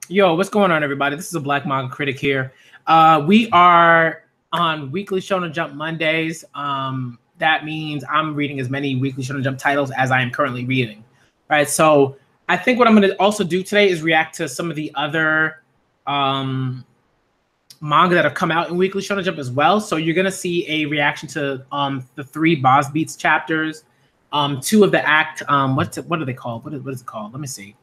Yo, what's going on, everybody? This is a Black Manga Critic here. We are on Weekly Shonen Jump Mondays. That means I'm reading as many Weekly Shonen Jump titles as I am currently reading. Right. So I think what I'm going to also do today is react to some of the other manga that have come out in Weekly Shonen Jump as well. So you're going to see a reaction to the 3 Boss Beats chapters, 2 of the act. What are they called? What is it called? Let me see.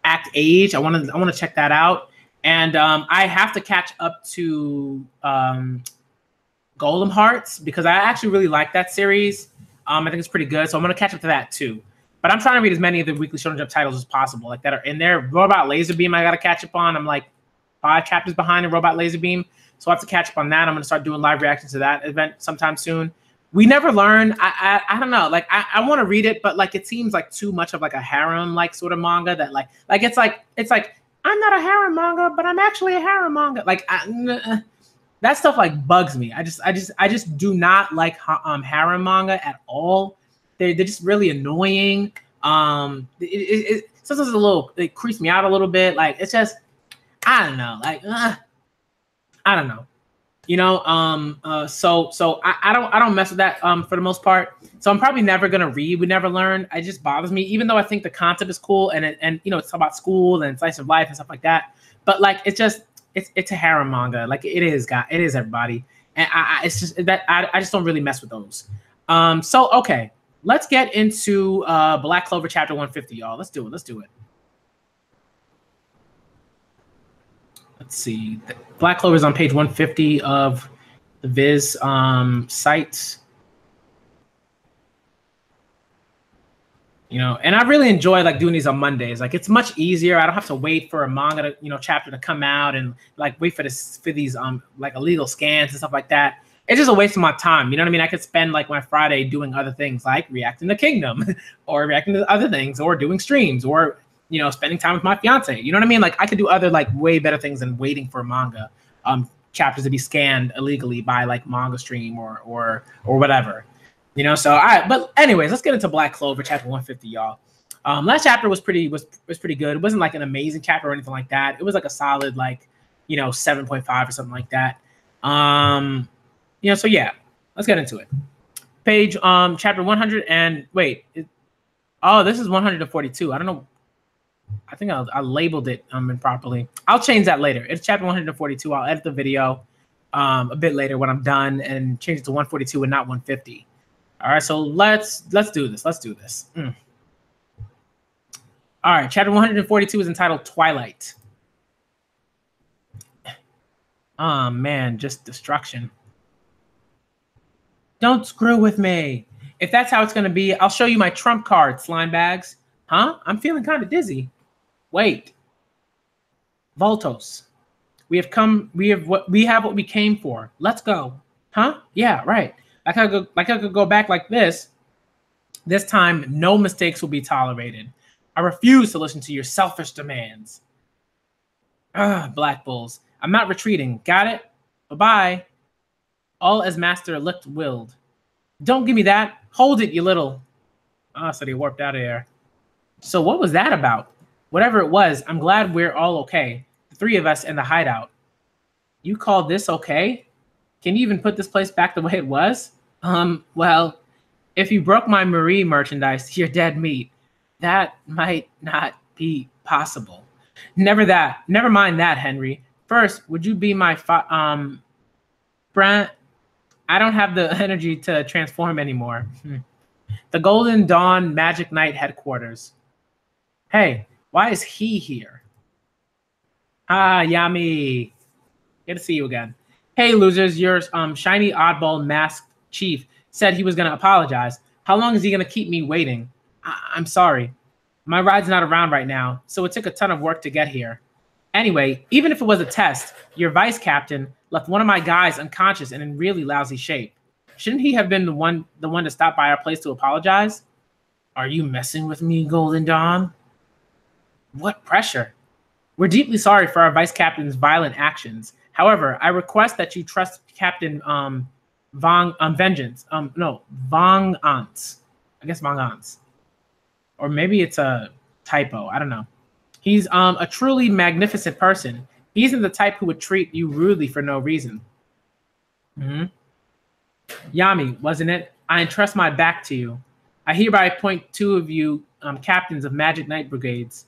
Act Age. I want to check that out, and I have to catch up to Golem Hearts because I actually really like that series. I think it's pretty good, so I'm gonna catch up to that too. But I'm trying to read as many of the Weekly Shonen Jump titles as possible, like that are in there. Robot Laser Beam, I gotta catch up on. I'm like 5 chapters behind in Robot Laser Beam, so I have to catch up on that. I'm gonna start doing live reactions to that event sometime soon. We Never Learn. I don't know. Like I want to read it, but like it seems like too much of like a harem like sort of manga that like it's like I'm not a harem manga, but I'm actually a harem manga. Like that stuff like bugs me. I just do not like harem manga at all. They're just really annoying. It sometimes it creeps me out a little bit. Like it's just I don't know. Like I don't know. You know, so I don't mess with that for the most part. So I'm probably never gonna read We Never Learn. It just bothers me, even though I think the concept is cool and you know it's about school and slice of life and stuff like that. But like it's a harem manga, like it is everybody, and it's just that I just don't really mess with those. So okay, let's get into Black Clover chapter 150, y'all. Let's do it. Let's see. Black Clover is on page 150 of the Viz site. You know, and I really enjoy like doing these on Mondays. Like it's much easier. I don't have to wait for a manga chapter to come out and like wait for these like illegal scans and stuff like that. It's just a waste of my time. You know what I mean? I could spend like my Friday doing other things like reacting to Kingdom or reacting to other things or doing streams or spending time with my fiance. You know what I mean? Like I could do other like way better things than waiting for manga chapters to be scanned illegally by like Manga Stream or whatever. So but anyways, let's get into Black Clover chapter 150, y'all. Last chapter was pretty good. It wasn't like an amazing chapter or anything like that. It was like a solid like 7.5 or something like that. So yeah, let's get into it. Page chapter 100 and wait. This is 142. I don't know. I think I labeled it improperly. I'll change that later. It's chapter 142. I'll edit the video a bit later when I'm done and change it to 142 and not 150. All right, so let's do this. All right, chapter 142 is entitled Twilight. Oh man, just destruction. Don't screw with me. If that's how it's gonna be, I'll show you my trump card, slime bags. Huh? I'm feeling kind of dizzy. Wait. Voltos. We have what we came for. Let's go. Huh? Yeah, right. I could go back like this. This time, no mistakes will be tolerated. I refuse to listen to your selfish demands. Black Bulls. I'm not retreating. Got it? Bye-bye. All as Master Licht willed. Don't give me that. Hold it, you little... so they warped out of there. So what was that about? Whatever it was, I'm glad we're all okay. The 3 of us in the hideout. You call this okay? Can you even put this place back the way it was? Well, if you broke my Marie merchandise to your dead meat, that might not be possible. Never mind that, Henry. First, would you be my Brent? I don't have the energy to transform anymore. The Golden Dawn Magic Knight headquarters. Hey, why is he here? Yami. Good to see you again. Hey, losers, your shiny oddball masked chief said he was going to apologize. How long is he going to keep me waiting? I'm sorry. My ride's not around right now, so it took a ton of work to get here. Anyway, even if it was a test, your vice captain left one of my guys unconscious and in really lousy shape. Shouldn't he have been the one to stop by our place to apologize? Are you messing with me, Golden Dawn? What pressure? We're deeply sorry for our vice captain's violent actions. However, I request that you trust Captain Vengeance. Vong Ants. I guess Vong Ants. Or maybe it's a typo. I don't know. He's a truly magnificent person. He isn't the type who would treat you rudely for no reason. Hmm. Yami, wasn't it? I entrust my back to you. I hereby appoint two of you captains of Magic Knight Brigades.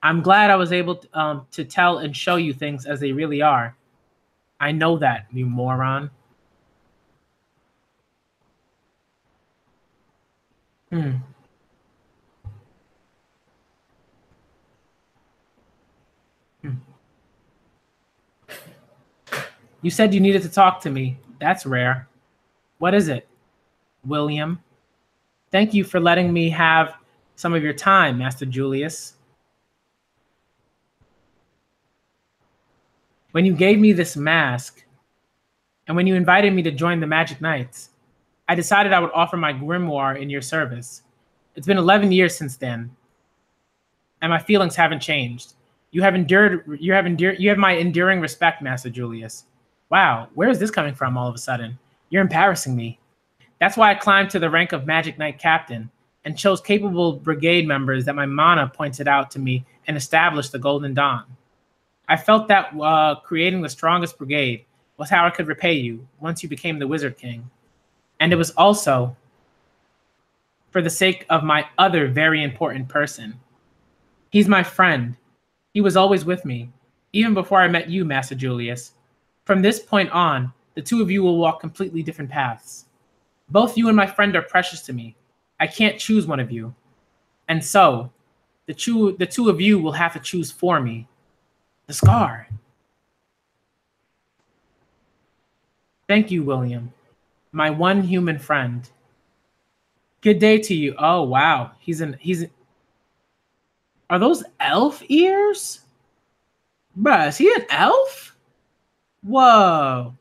I'm glad I was able to tell and show you things as they really are. I know that, you moron. Hmm. Hmm. You said you needed to talk to me. That's rare. What is it, William? Thank you for letting me have some of your time, Master Julius. When you gave me this mask, and when you invited me to join the Magic Knights, I decided I would offer my grimoire in your service. It's been 11 years since then, and my feelings haven't changed. You have my enduring respect, Master Julius. Wow, where is this coming from all of a sudden? You're embarrassing me. That's why I climbed to the rank of Magic Knight Captain and chose capable brigade members that my mana pointed out to me and established the Golden Dawn. I felt that creating the strongest brigade was how I could repay you once you became the Wizard King. And it was also for the sake of my other very important person. He's my friend. He was always with me, even before I met you, Master Julius. From this point on, the two of you will walk completely different paths. Both you and my friend are precious to me. I can't choose one of you. And so, the two of you will have to choose for me. The scar. Thank you, William. My one human friend. Good day to you. Oh, wow. Are those elf ears? Bruh, is he an elf? Whoa.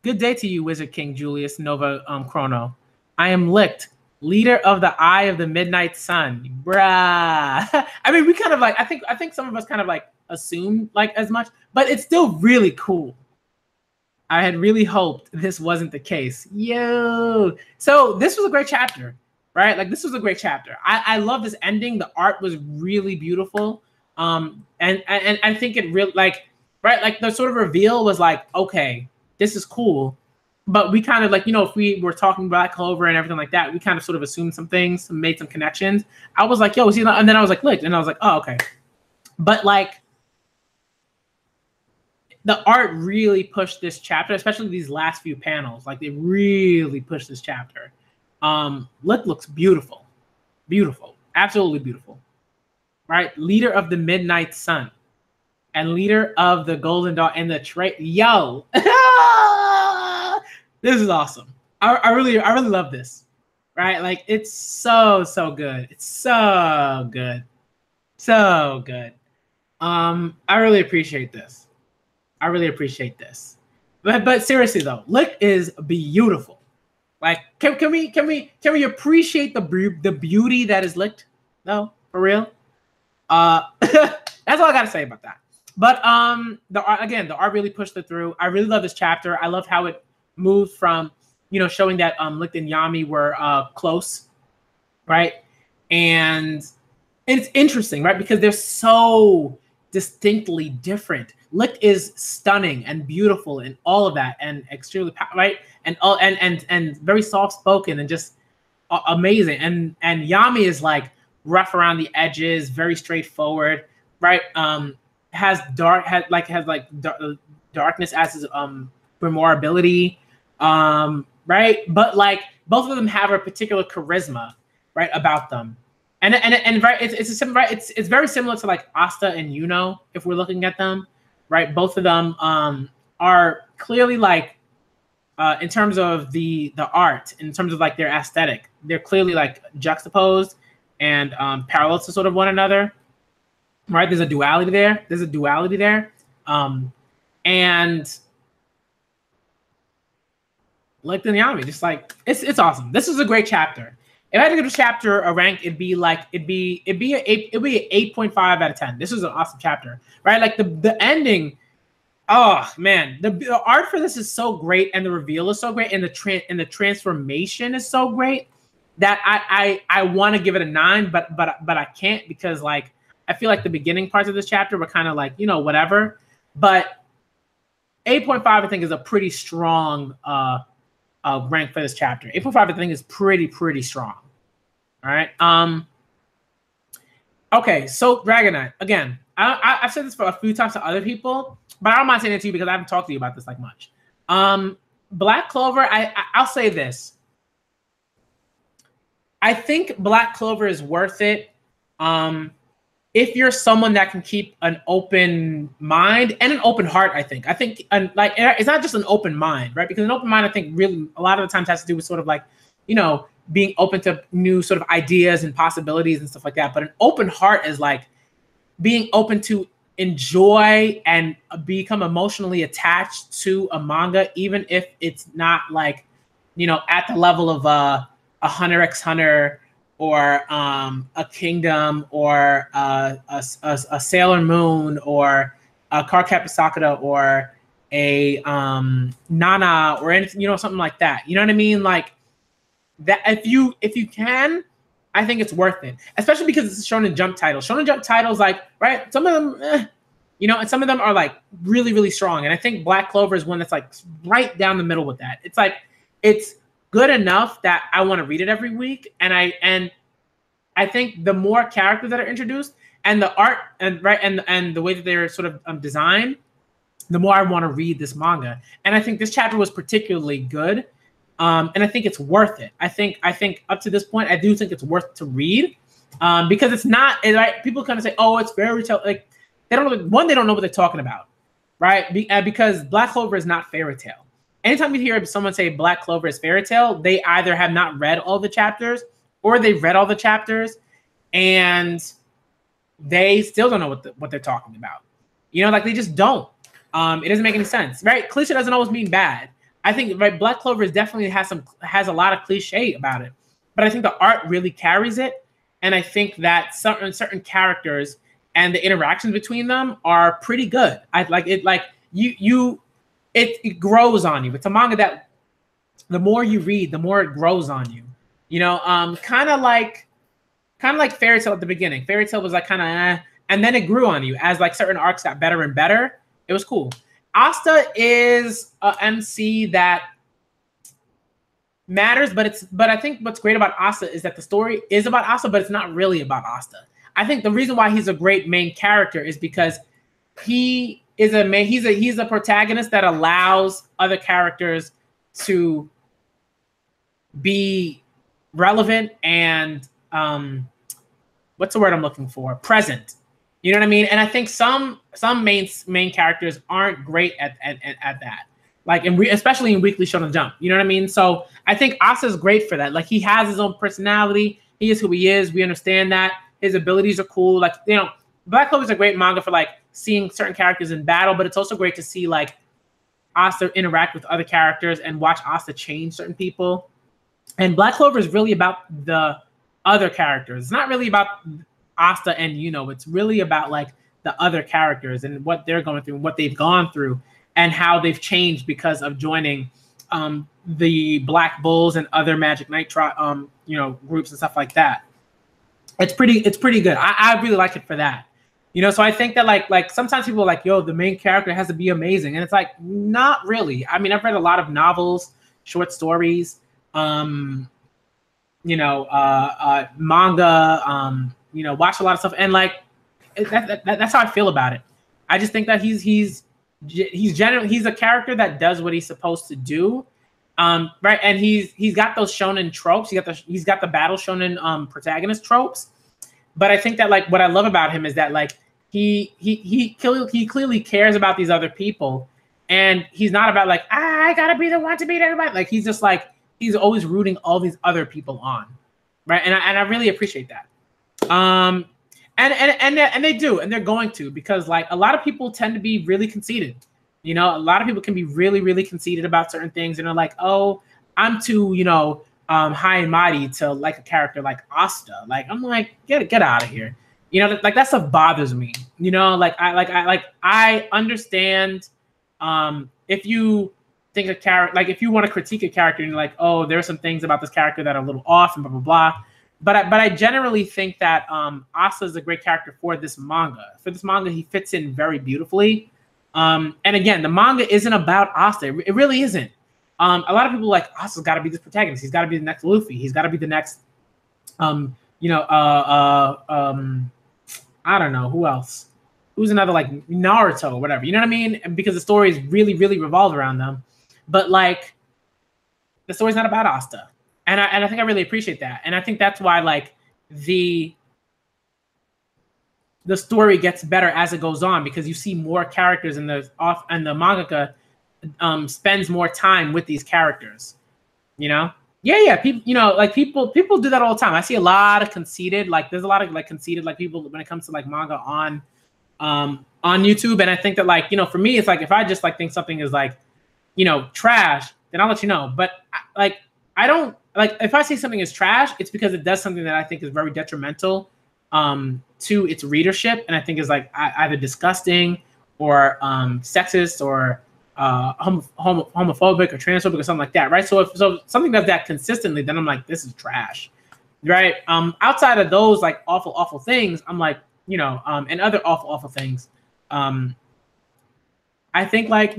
Good day to you, Wizard King Julius Nova Chrono. I am Licht, leader of the Eye of the Midnight Sun. Bruh. I mean, we kind of like, I think some of us kind of like assumed like as much, but it's still really cool. I had really hoped this wasn't the case. Yo. So this was a great chapter, right? Like this was a great chapter. I love this ending. The art was really beautiful. And I think it really like, right? Like the sort of reveal was like, okay, this is cool. But we kind of like, you know, if we were talking Black Clover and everything like that, we kind of sort of assumed some things, made some connections. I was like, yo, see, and then I was like, look, and I was like, oh, okay. But like, the art really pushed this chapter, especially these last few panels. Like they really pushed this chapter. Looks beautiful, beautiful, absolutely beautiful. Right, leader of the Midnight Sun, and leader of the Golden Dawn, and the yo, this is awesome. I really love this. Right, like it's so good. It's so good, so good. I really appreciate this. I really appreciate this. But seriously though, Lick is beautiful. Like, can we appreciate the beauty that is Licked? No, for real. That's all I gotta say about that. But the art really pushed it through. I really love this chapter. I love how it moved from, you know, showing that Licht and Yami were close, right? And it's interesting, right? Because they're so distinctly different. Licht is stunning and beautiful and all of that, and extremely right, and very soft spoken and just amazing. And Yami is like rough around the edges, very straightforward, right? Has darkness as his grimoire ability, right? But like both of them have a particular charisma, right, about them. And right, it's very similar to like Asta and Yuno if we're looking at them, right? Both of them are clearly like in terms of the art, in terms of like their aesthetic, they're clearly like juxtaposed and parallel to sort of one another, right? There's a duality there. And like the Yami, just like it's awesome. This is a great chapter. If I had to give a chapter a rank, it'd be an 8.5 out of 10. This was an awesome chapter, right? Like the ending. Oh man, the art for this is so great, and the reveal is so great, and the transformation is so great. that I want to give it a 9, but I can't, because like I feel like the beginning parts of this chapter were kind of like, you know, whatever. But 8.5 I think is a pretty strong rank for this chapter. 8.5 I think is pretty strong. All right. Okay, so Dragonite, again, I've said this for a few times to other people, but I don't mind saying it to you because I haven't talked to you about this like much. Black Clover, I'll say this. I think Black Clover is worth it if you're someone that can keep an open mind and an open heart. I think like it's not just an open mind, right? Because an open mind, I think, really a lot of the times has to do with sort of like, you know, being open to new sort of ideas and possibilities and stuff like that. But an open heart is like being open to enjoy and become emotionally attached to a manga, even if it's not like, you know, at the level of a Hunter x Hunter or a Kingdom or a Sailor Moon or a Cardcaptor Sakura or a Nana or anything, you know, something like that. You know what I mean? Like that, if you can, I think it's worth it, especially because it's a Shonen Jump title. Shonen Jump titles, like, right, some of them, you know, and some of them are like really strong. And I think Black Clover is one that's like right down the middle with that. It's like, it's good enough that I want to read it every week. And I think the more characters that are introduced and the art and the way that they're sort of designed, the more I want to read this manga. And I think this chapter was particularly good. And I think it's worth it. I think up to this point, I do think it's worth to read, because it's not, right? People kind of say, "Oh, it's fairy tale." Like they don't know. They don't know what they're talking about, right? Because Black Clover is not fairy tale. Anytime you hear someone say Black Clover is fairy tale, they either have not read all the chapters or they've read all the chapters and they still don't know what they're talking about. You know, like they just don't. It doesn't make any sense, right? Cliche doesn't always mean bad. I think, right, Black Clover is definitely has a lot of cliche about it, but I think the art really carries it, and I think that certain characters and the interactions between them are pretty good. I like it. Like it grows on you. It's a manga that the more you read, the more it grows on you. You know, kind of like Fairy Tail at the beginning. Fairy Tail was like kind of, and then it grew on you as like certain arcs got better and better. It was cool. Asta is a MC that matters, but I think what's great about Asta is that the story is about Asta, but it's not really about Asta. I think the reason why he's a great main character is because he's a protagonist that allows other characters to be relevant and what's the word I'm looking for? Present. You know what I mean? And I think some main characters aren't great at that. Like especially in Weekly Shonen Jump. You know what I mean? So I think Asa's great for that. Like he has his own personality. He is who he is. We understand that. His abilities are cool. Like, you know, Black Clover is a great manga for like seeing certain characters in battle, but it's also great to see like Asa interact with other characters and watch Asa change certain people. And Black Clover is really about the other characters. It's not really about Asta and it's really about like the other characters and what they're going through and what they've gone through and how they've changed because of joining the Black Bulls and other Magic Knight groups and stuff like that. It's pretty good. I really like it for that. So I think that like sometimes people are like, yo, the main character has to be amazing, and it's like, not really. I mean, I've read a lot of novels, short stories, manga, watch a lot of stuff, and like that's how I feel about it. I just think that he's a character that does what he's supposed to do, right? And he's got those shonen tropes. He's got the battle shonen protagonist tropes. But I think that like what I love about him is that like he clearly cares about these other people, and he's not about like, I gotta be the one to beat everybody. Like he's just like he's always rooting all these other people on, right? And I really appreciate that. And they do, and they're going to, because like a lot of people tend to be really conceited. A lot of people can be really, really conceited about certain things, and they're like, oh, I'm too, high and mighty to like a character like Asta. Like I'm like, get out of here. Like that stuff bothers me. I understand if you think a character, like if you want to critique a character and you're like, oh, there are some things about this character that are a little off and blah blah blah. But I generally think that Asta is a great character for this manga. For this manga, he fits in very beautifully. And again, the manga isn't about Asta. It really isn't. A lot of people are like, Asta's got to be this protagonist. He's got to be the next Luffy. He's got to be the next, I don't know who else. Who's another like Naruto or whatever. You know what I mean? Because the stories really, really revolve around them. But like, the story's not about Asta. And I think I really appreciate that. And I think that's why like the story gets better as it goes on, because you see more characters and the mangaka spends more time with these characters. You know? Yeah. People, people do that all the time. I see a lot of conceited, like there's a lot of like conceited like people when it comes to like manga on YouTube. And I think that like, for me, it's like if I just like think something is like, trash, then I'll let you know. But I don't like if I say something is trash, it's because it does something that I think is very detrimental to its readership, and I think is like either disgusting or sexist or homophobic or transphobic or something like that, right? So if something does that consistently, then I'm like, this is trash, right? Outside of those like awful things, I'm like, and other awful things, I think like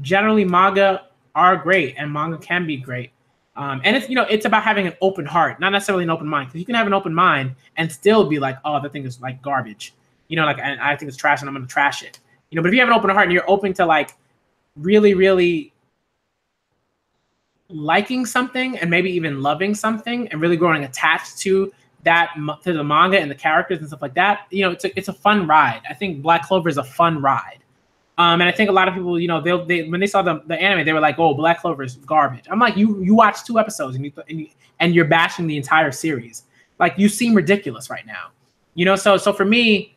generally manga are great and manga can be great. And it's it's about having an open heart, not necessarily an open mind, because you can have an open mind and still be like, oh, the thing is like garbage, like and I think it's trash and I'm gonna trash it, but if you have an open heart and you're open to like really, really liking something and maybe even loving something and really growing attached to the manga and the characters and stuff like that, it's a fun ride. I think Black Clover is a fun ride. And I think a lot of people, they when they saw the anime, they were like, "Oh, Black Clover is garbage." I'm like, you watched 2 episodes and you're bashing the entire series. Like, you seem ridiculous right now, So for me,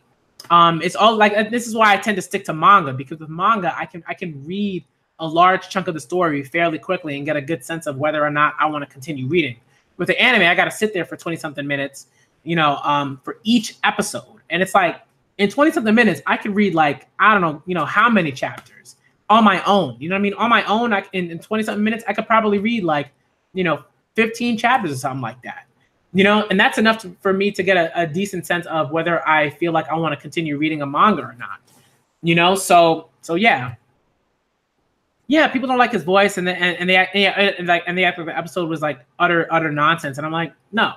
it's all like this is why I tend to stick to manga, because with manga, I can read a large chunk of the story fairly quickly and get a good sense of whether or not I want to continue reading. With the anime, I got to sit there for 20-something minutes, for each episode, and it's like, in 20-something minutes, I could read like, I don't know, how many chapters on my own. You know what I mean? On my own, in 20-something minutes, I could probably read like, 15 chapters or something like that. And that's enough for me to get a decent sense of whether I feel like I want to continue reading a manga or not. So yeah. Yeah, people don't like his voice, and they act like the episode was like utter nonsense, and I'm like, no.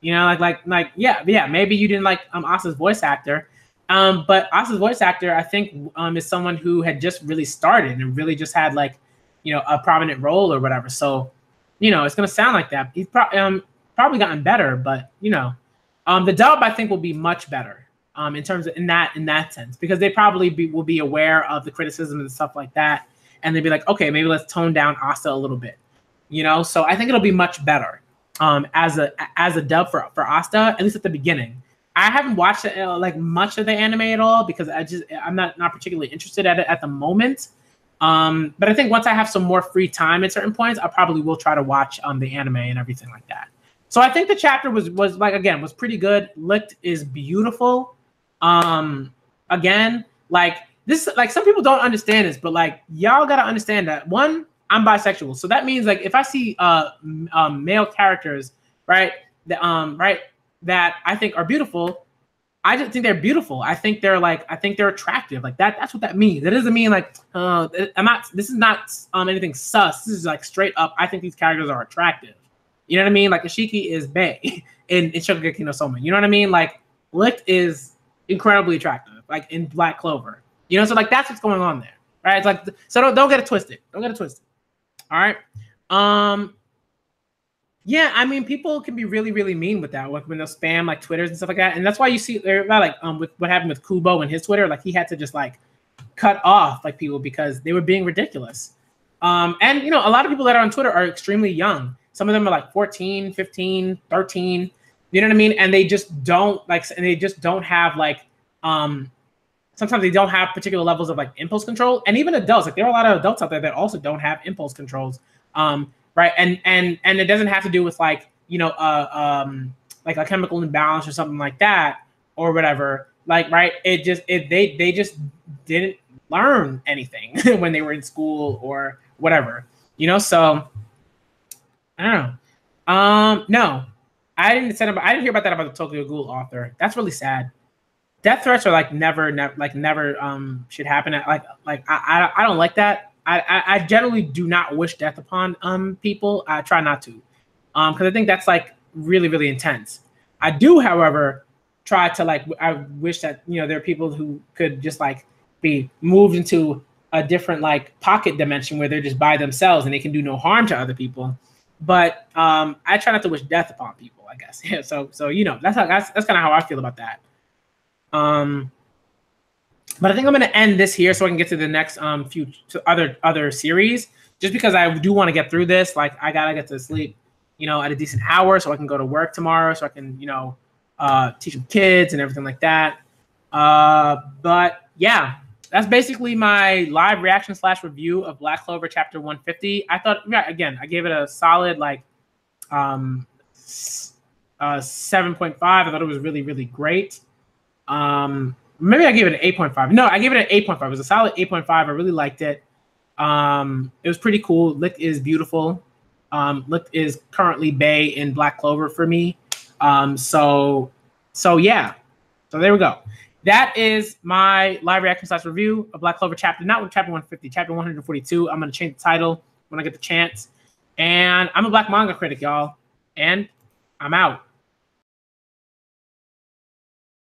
Yeah, maybe you didn't like Asa's voice actor. But Asa's voice actor, I think, is someone who had just really started and really just had like, a prominent role or whatever. So, it's gonna sound like that. He's probably gotten better, but the dub I think will be much better in terms of in that sense, because they probably will be aware of the criticism and stuff like that, and they'd be like, okay, maybe let's tone down Asa a little bit, So I think it'll be much better as a dub for Asta, at least at the beginning. I haven't watched like much of the anime at all because I'm not particularly interested at it at the moment. But I think once I have some more free time at certain points, I probably will try to watch the anime and everything like that. So I think the chapter was pretty good. Licked is beautiful. Again, like this, like some people don't understand this, but like y'all gotta understand that one, I'm bisexual, so that means like if I see male characters, right, that I think are beautiful, I just think they're beautiful. I think they're attractive. Like that's what that means. It doesn't mean like this is not anything sus. This is like straight up, I think these characters are attractive. You know what I mean? Like Ashiki is bae in Shokugeki no Soma. You know what I mean? Like Licht is incredibly attractive, like in Black Clover. So like that's what's going on there. Right? It's like, so don't get it twisted. Don't get it twisted. All right. Yeah, I mean, people can be really, really mean with that, when they'll spam like Twitters and stuff like that, and that's why you see like with what happened with Kubo and his Twitter, like he had to just like cut off like people because they were being ridiculous. And a lot of people that are on Twitter are extremely young. Some of them are like 14, 15, 13. You know what I mean? And they just don't have like sometimes they don't have particular levels of like impulse control, and even adults, like there are a lot of adults out there that also don't have impulse controls. Right. And it doesn't have to do with like, like a chemical imbalance or something like that or whatever. Like, right. They just didn't learn anything when they were in school or whatever, you know. So I don't know. No, I didn't send him. I didn't hear about that about the Tokyo Ghoul author. That's really sad. Death threats are like never should happen. I don't like that. I generally do not wish death upon people. I try not to, because I think that's like really really intense. I do, however, try to like. I wish that there are people who could just like be moved into a different like pocket dimension where they're just by themselves and they can do no harm to other people. But I try not to wish death upon people, I guess. Yeah. So that's kind of how I feel about that. But I think I'm going to end this here so I can get to the next few other series. Just because I do want to get through this, like I gotta get to sleep, at a decent hour so I can go to work tomorrow, so I can teach some kids and everything like that. But yeah, that's basically my live reaction / review of Black Clover Chapter 150. I thought, again, I gave it a solid 7.5. I thought it was really really great. Maybe I gave it an 8.5. No, I gave it an 8.5. It was a solid 8.5. I really liked it. It was pretty cool. Lick is beautiful. Lick is currently Bay in Black Clover for me. So yeah. So there we go. That is my live reaction / review of Black Clover chapter, not with chapter 150, chapter 142. I'm going to change the title when I get the chance. And I'm a Black Manga critic, y'all. And I'm out.